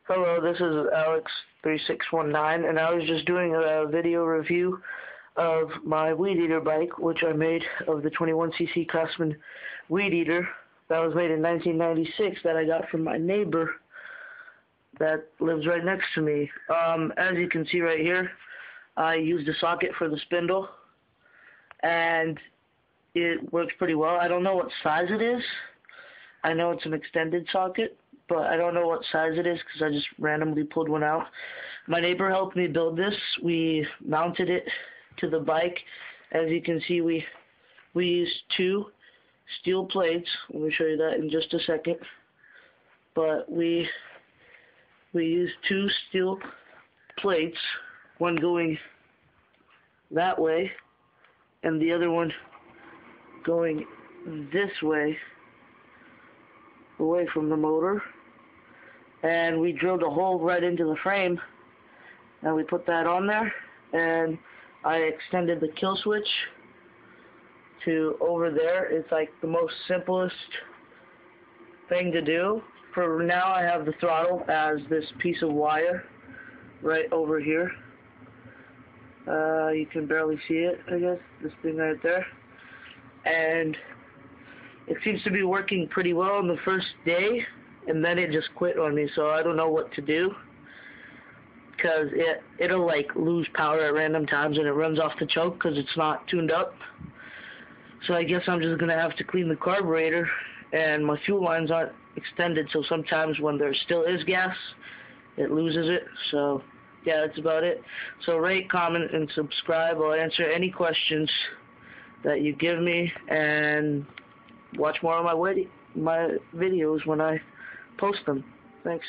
Hello, this is Alex3619, and I was just doing a video review of my Weed Eater bike, which I made of the 21cc Craftsman Weed Eater that was made in 1996 that I got from my neighbor that lives right next to me. As you can see right here, I used a socket for the spindle, and it works pretty well. I don't know what size it is. I know it's an extended socket, but I don't know what size it is because I just randomly pulled one out. My neighbor helped me build this. We mounted it to the bike. As you can see, we used two steel plates. Let me show you that in just a second. But we used two steel plates, one going that way and the other one going this way, away from the motor, and we drilled a hole right into the frame, and we put that on there, and I extended the kill switch to over there. It's like the most simplest thing to do. For now, I have the throttle as this piece of wire right over here. You can barely see it, I guess, this thing right there, and it seems to be working pretty well on the first day, and then it just quit on me, so I don't know what to do, because it'll like lose power at random times and it runs off the choke because it's not tuned up. So I guess I'm just going to have to clean the carburetor, and my fuel lines aren't extended, so sometimes when there still is gas, it loses it. So yeah, that's about it. So rate, comment, and subscribe. I'll answer any questions that you give me, and watch more of my videos when I post them. Thanks.